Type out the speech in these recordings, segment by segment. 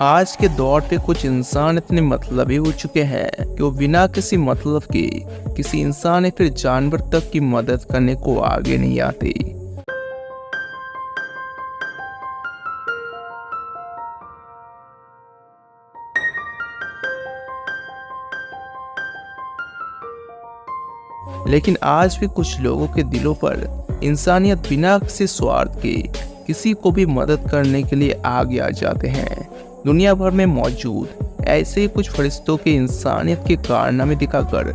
आज के दौर पे कुछ इंसान इतने मतलबी हो चुके हैं कि वो बिना किसी मतलब के किसी इंसान या फिर जानवर तक की मदद करने को आगे नहीं आते। लेकिन आज भी कुछ लोगों के दिलों पर इंसानियत बिना किसी स्वार्थ के किसी को भी मदद करने के लिए आगे आ जाते हैं। दुनिया भर में मौजूद ऐसे ही कुछ फरिश्तों के इंसानियत के कारनामे दिखाकर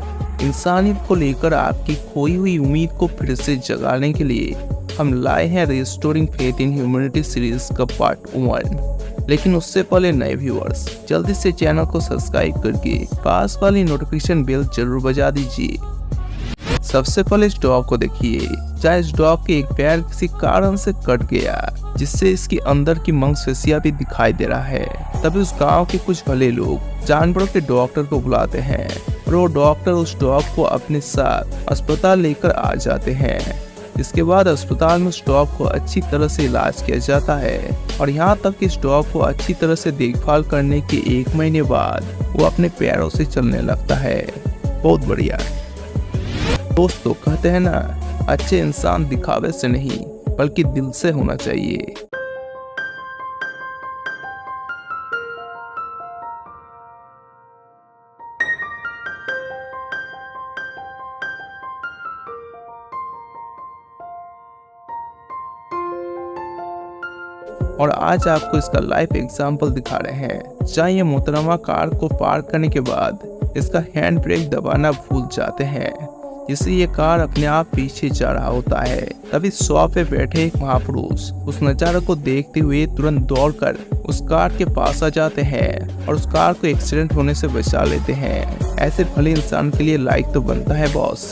इंसानियत को लेकर आपकी खोई हुई उम्मीद को फिर से जगाने के लिए हम लाए हैं restoring faith in humanity series का पार्ट 1। लेकिन उससे पहले नए व्यूअर्स जल्दी से चैनल को सब्सक्राइब करके पास वाली नोटिफिकेशन बेल जरूर बजा दीजिए। सबसे पहले इस डॉग को देखिए। चाहे इस डॉग के एक पैर किसी कारण से कट गया जिससे इसके अंदर की मांसपेशियां भी दिखाई दे रहा है। तभी उस गांव के कुछ भले लोग जानवरों के डॉक्टर को बुलाते हैं और वो डॉक्टर उस डॉग को अपने साथ अस्पताल लेकर आ जाते हैं। इसके बाद अस्पताल में उस डॉग को अच्छी तरह से इलाज किया जाता है और यहाँ तक कि इस डॉग को अच्छी तरह से देखभाल करने के 1 महीने बाद वो अपने पैरों से चलने लगता है। बहुत बढ़िया। दोस्तों कहते हैं ना, अच्छे इंसान दिखावे से नहीं बल्कि दिल से होना चाहिए। और आज आपको इसका लाइव एग्जाम्पल दिखा रहे हैं। जहाँ ये मोहतरमा कार को पार करने के बाद इसका हैंड ब्रेक दबाना भूल जाते हैं जिससे ये कार अपने आप पीछे जा रहा होता है। तभी शॉप पे बैठे एक महापुरुष उस नजारे को देखते हुए तुरंत दौड़कर उस कार के पास आ जाते हैं और उस कार को एक्सीडेंट होने से बचा लेते हैं। ऐसे भले इंसान के लिए लाइक तो बनता है बॉस।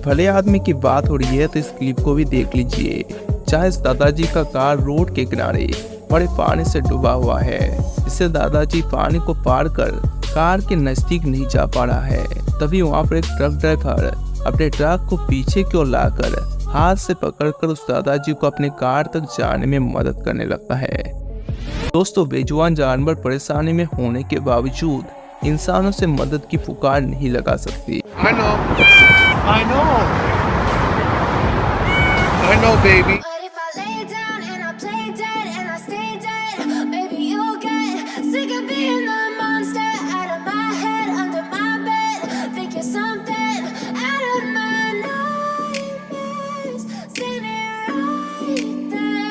भले आदमी की बात हो रही है तो इस क्लिप को भी देख लीजिए। जहाँ इस दादाजी का कार रोड के किनारे बड़े पानी से डूबा हुआ है, इससे दादाजी पानी को पार कर कार के नजदीक नहीं जा पा रहा है। तभी वहाँ पर एक ट्रक ड्राइवर अपने ट्रक को पीछे की ओर लाकर हाथ से पकड़कर उस दादाजी को अपने कार तक जाने में मदद करने लगता है। दोस्तों, बेजुबान जानवर परेशानी में होने के बावजूद इंसानों से मदद की पुकार नहीं लगा सकती। I know, baby. But if I lay down and I play dead and I stay dead, maybe you'll get sick of being the monster out of my head, under my bed. Think you're something out of my nightmares, standing right there.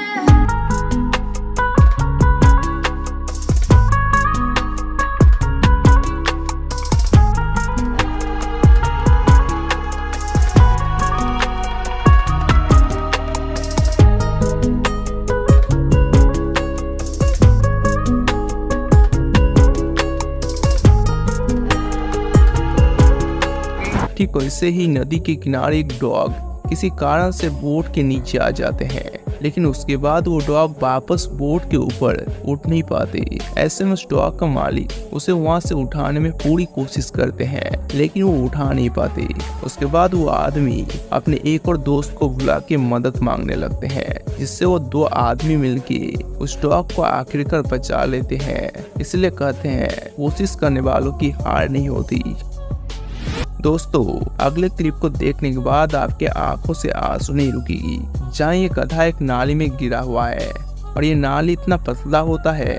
ठीक वैसे ही नदी के किनारे एक dog किसी कारण से boat के नीचे आ जाते हैं, लेकिन उसके बाद वो डॉग वापस बोट के ऊपर उठ नहीं पाते। ऐसे में उस डॉग का मालिक उसे वहां से उठाने में पूरी कोशिश करते हैं लेकिन वो उठा नहीं पाते। उसके बाद वो आदमी अपने एक और दोस्त को बुला के मदद मांगने लगते हैं जिससे वो 2 आदमी मिलके उस डॉग को आखिरकार बचा लेते हैं। इसलिए कहते हैं कोशिश करने वालों की हार नहीं होती। दोस्तों, अगले क्लिप को देखने के बाद आपके आंखों से आंसू नहीं रुकेगी। जहाँ ये गधा एक नाली में गिरा हुआ है और ये नाली इतना पतला होता है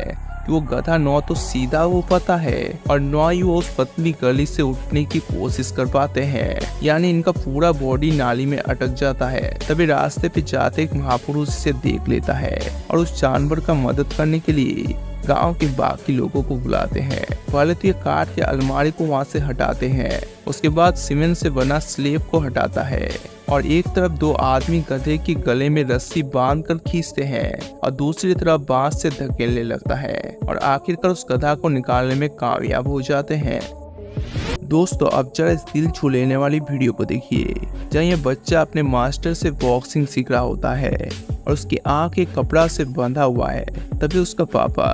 कि वो गधा न तो सीधा हो पाता है और न ही वो उस पतली गली से उठने की कोशिश कर पाते हैं, यानी इनका पूरा बॉडी नाली में अटक जाता है। तभी रास्ते पे जाते एक महापुरुष इसे देख लेता है और उस जानवर का मदद करने के लिए गांव के बाकी लोगों को बुलाते हैं। पहले तो ये काट के अलमारी को वहां से हटाते हैं, उसके बाद सीमेंट से बना स्लेब को हटाता है और एक तरफ 2 आदमी गधे के गले में रस्सी बांधकर खींचते हैं और दूसरी तरफ बांस से धकेलने लगता है और आखिरकार उस गधा को निकालने में कामयाब हो जाते हैं। दोस्तों, अब जरा इस दिल छू लेने वाली वीडियो को देखिए। जहाँ ये बच्चा अपने मास्टर से बॉक्सिंग सीख रहा होता है और उसकी आंख एक कपड़ा से बंधा हुआ है। तभी उसका पापा,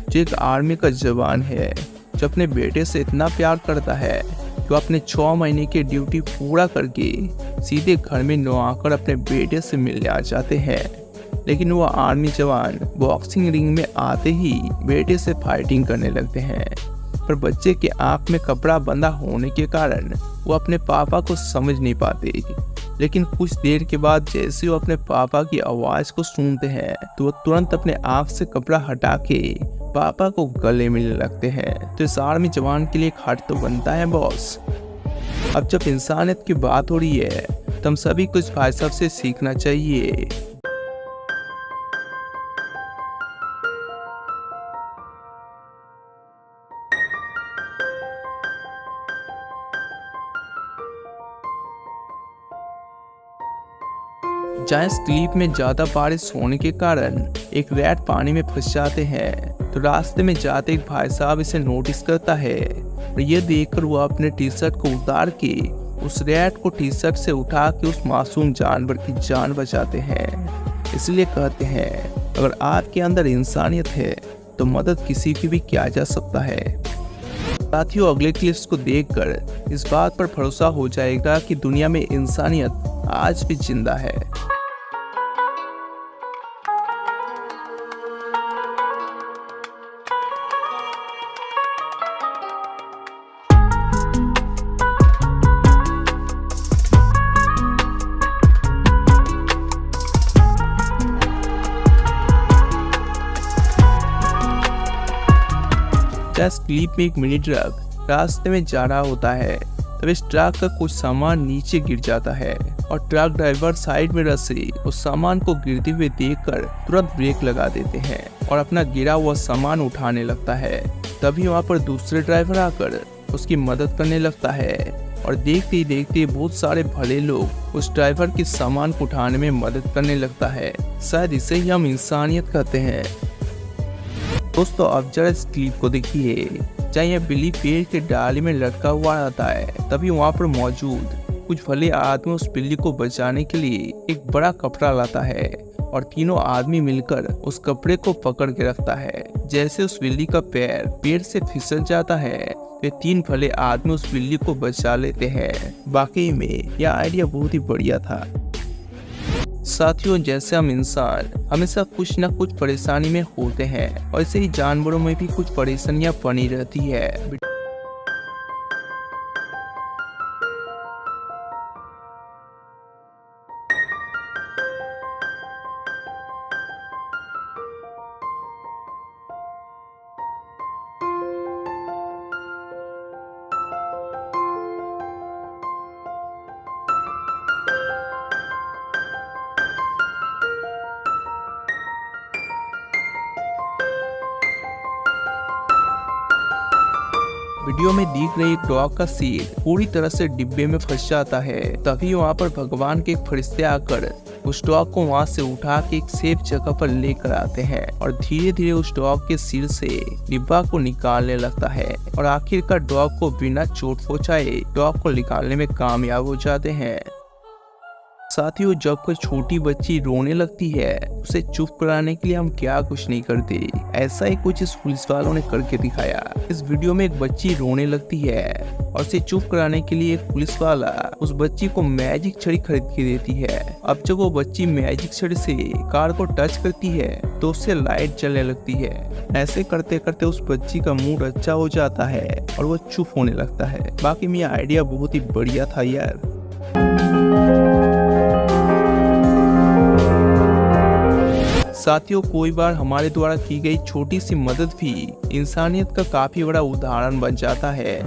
जो एक आर्मी का जवान है, जो अपने बेटे से इतना प्यार करता है कि वो अपने 6 महीने की ड्यूटी पूरा करके सीधे घर में नो आकर अपने बेटे से मिलने आ जाते हैं। लेकिन वो आर्मी जवान बॉक्सिंग रिंग में आते ही बेटे से फाइटिंग करने लगते हैं। पर बच्चे के आंख में कपड़ा बंधा होने के कारण वो अपने पापा को समझ नहीं पाते। लेकिन कुछ देर के बाद जैसे वो अपने पापा की आवाज को सुनते हैं तो वो तुरंत अपने आंख से कपड़ा हटा के पापा को गले मिलने लगते हैं। तो इस आर्मी जवान के लिए एक हट तो बनता है बॉस। अब जब इंसानियत की बात हो रही है तो हम सभी कुछ भाई साहब से सीखना चाहिए। जहाँ स्लीप में ज्यादा बारिश होने के कारण एक रैट पानी में फंस जाते हैं तो रास्ते में जाते एक भाई साहब इसे नोटिस करता है और ये देखकर वो अपने टी शर्ट को उतार के उस रैट को टी शर्ट से उठा के उस मासूम जानवर की जान बचाते हैं। इसलिए कहते हैं अगर आपके अंदर इंसानियत है तो मदद किसी की भी किया जा सकता है। साथियों, अगले क्लिप्स को देखकर इस बात पर भरोसा हो जाएगा कि दुनिया में इंसानियत आज भी जिंदा है। जस्ट क्लिप में एक मिनी ट्रक रास्ते में जा रहा होता है तब इस ट्रक का कुछ सामान नीचे गिर जाता है और ट्रक ड्राइवर साइड मिरर से उस सामान को गिरते हुए देखकर तुरंत ब्रेक लगा देते हैं और अपना गिरा हुआ सामान उठाने लगता है। तभी वहाँ पर दूसरे ड्राइवर आकर उसकी मदद करने लगता है और देखते ही देखते बहुत सारे भले लोग उस ड्राइवर के सामान को उठाने में मदद करने लगता है। शायद इसे ही हम इंसानियत कहते हैं। दोस्तों, अब जरा इस क्लिप को देखिए। जहाँ यह बिल्ली पेड़ के डाली में लटका हुआ रहता है तभी वहाँ पर मौजूद कुछ भले आदमी उस बिल्ली को बचाने के लिए एक बड़ा कपड़ा लाता है और तीनों आदमी मिलकर उस कपड़े को पकड़ के रखता है। जैसे उस बिल्ली का पैर पेड़ से फिसल जाता है वे तीन भले आदमी उस बिल्ली को बचा लेते हैं। वाकई में यह आइडिया बहुत ही बढ़िया था। साथियों, जैसे हम इंसान हमेशा कुछ न कुछ परेशानी में होते हैं और ऐसे ही जानवरों में भी कुछ परेशानियां बनी रहती है। वीडियो में दिख रही एक डॉग का सीट पूरी तरह से डिब्बे में फंस जाता है। तभी वहाँ पर भगवान के फरिश्ते आकर उस डॉग को वहाँ से उठा के एक सेफ जगह पर लेकर आते हैं और धीरे धीरे उस डॉग के सिर से डिब्बा को निकालने लगता है और आखिरकार डॉग को बिना चोट पहुँचाए डॉग को निकालने में कामयाब हो जाते हैं। साथियों, जब कोई छोटी बच्ची रोने लगती है उसे चुप कराने के लिए हम क्या कुछ नहीं करते, ऐसा ही कुछ इस पुलिस वालों ने करके दिखाया। इस वीडियो में एक बच्ची रोने लगती है और उसे चुप कराने के लिए एक पुलिस वाला उस बच्ची को मैजिक छड़ी खरीद के देती है। अब जब वो बच्ची मैजिक छड़ी से कार को टच करती है तो उससे लाइट जलने लगती है। ऐसे करते करते उस बच्ची का मूड अच्छा हो जाता है और वो चुप होने लगता है। बाकी में यह आइडिया बहुत ही बढ़िया था यार। साथियों, कोई बार हमारे द्वारा की गई छोटी सी मदद भी इंसानियत का काफी बड़ा उदाहरण बन जाता है।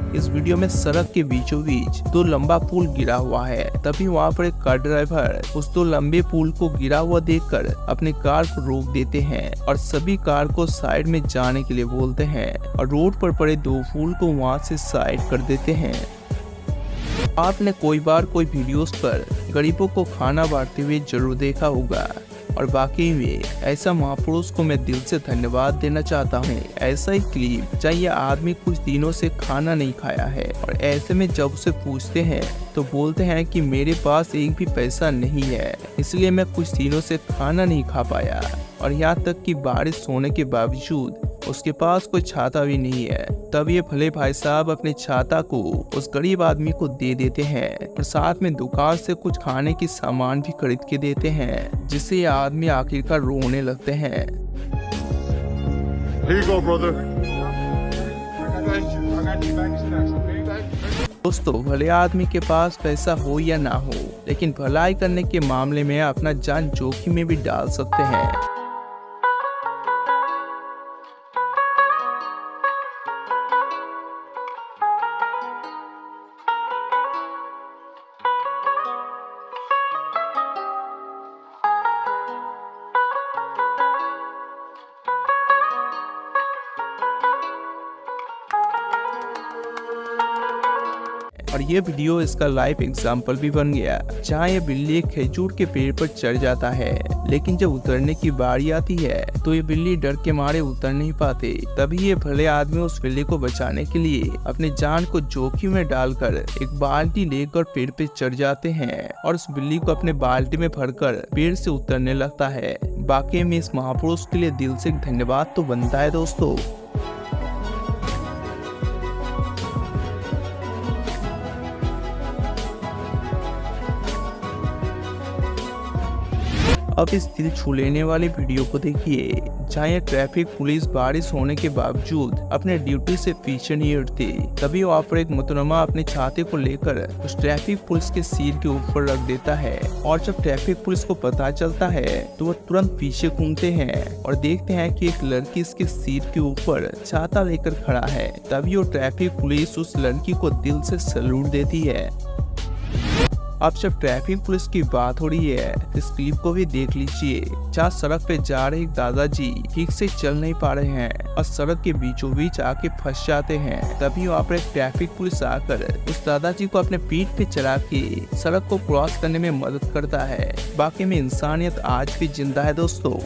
इस वीडियो में सड़क के बीचों बीच दो लंबा पुल गिरा हुआ है। तभी वहाँ पर एक कार ड्राइवर उस दो लंबे पुल को गिरा हुआ देखकर अपने कार को रोक देते हैं और सभी कार को साइड में जाने के लिए बोलते हैं और रोड पर पड़े दो पुल को वहाँ से साइड कर देते हैं। आपने कोई बार कोई वीडियोस पर गरीबों को खाना बांटते हुए जरूर देखा होगा और वाकई में ऐसा महापुरुष को मैं दिल से धन्यवाद देना चाहता हूँ। ऐसा ही क्लिप जहाँ यह आदमी कुछ दिनों से खाना नहीं खाया है और ऐसे में जब उसे पूछते हैं तो बोलते हैं कि मेरे पास एक भी पैसा नहीं है, इसलिए मैं कुछ दिनों से खाना नहीं खा पाया। और यहाँ तक कि बारिश होने के बावजूद उसके पास कोई छाता भी नहीं है। तब ये भले भाई साहब अपने छाता को उस गरीब आदमी को दे देते हैं और साथ में दुकान से कुछ खाने की सामान भी खरीद के देते हैं, जिससे ये आदमी आखिरकार रोने लगते हैं। Here you go, brother. I got you back snacks, okay? दोस्तों, भले आदमी के पास पैसा हो या ना हो, लेकिन भलाई करने के मामले में अपना जान जोखिम में भी डाल सकते हैं। और ये वीडियो इसका लाइव एग्जाम्पल भी बन गया, जहाँ ये बिल्ली एक खजूर के पेड़ पर चढ़ जाता है, लेकिन जब उतरने की बारी आती है तो ये बिल्ली डर के मारे उतर नहीं पाते। तभी ये भले आदमी उस बिल्ली को बचाने के लिए अपने जान को जोखिम में डालकर एक बाल्टी लेकर पेड़ पे चढ़ जाते हैं और उस बिल्ली को अपने बाल्टी में भरकर पेड़ से उतरने लगता है। बाकी में इस महापुरुष के लिए दिल से धन्यवाद तो बनता है दोस्तों। अब इस दिल छू लेने वाली वीडियो को देखिए, जहाँ ये ट्रैफिक पुलिस बारिश होने के बावजूद अपने ड्यूटी से पीछे नहीं हटती। तभी वहाँ पर एक मोहतरमा अपने छाते को लेकर उस ट्रैफिक पुलिस के सिर के ऊपर रख देता है और जब ट्रैफिक पुलिस को पता चलता है तो वो तुरंत पीछे घूमते हैं और देखते हैं कि एक लड़की इसके सिर के ऊपर छाता लेकर खड़ा है। तभी वो ट्रैफिक पुलिस उस लड़की को दिल से सैल्यूट देती है। अब जब ट्रैफिक पुलिस की बात हो रही है, इस क्लिप को भी देख लीजिए, जहाँ सड़क पे जा रहे एक दादाजी ठीक से चल नहीं पा रहे हैं और सड़क के बीचों बीच आके फंस जाते हैं। तभी वहाँ पर एक ट्रैफिक पुलिस आकर उस दादाजी को अपने पीठ पे चढ़ा के सड़क को क्रॉस करने में मदद करता है। बाकी में इंसानियत आज भी जिंदा है दोस्तों।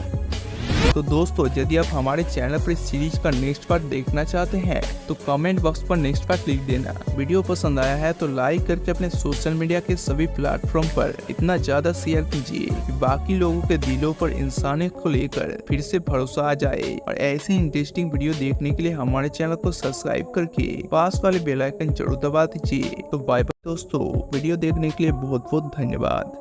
तो दोस्तों, यदि आप हमारे चैनल पर इस सीरीज का नेक्स्ट पार्ट देखना चाहते हैं तो कमेंट बॉक्स पर नेक्स्ट पार्ट लिख देना। वीडियो पसंद आया है तो लाइक करके अपने सोशल मीडिया के सभी प्लेटफॉर्म पर इतना ज्यादा शेयर कीजिए कि बाकी लोगों के दिलों पर इंसानियत को लेकर फिर से भरोसा आ जाए। और ऐसे इंटरेस्टिंग वीडियो देखने के लिए हमारे चैनल को सब्सक्राइब करके पास वाले बेल आइकन जरूर दबा दीजिए। तो बाय बाय दोस्तों, वीडियो देखने के लिए बहुत बहुत धन्यवाद।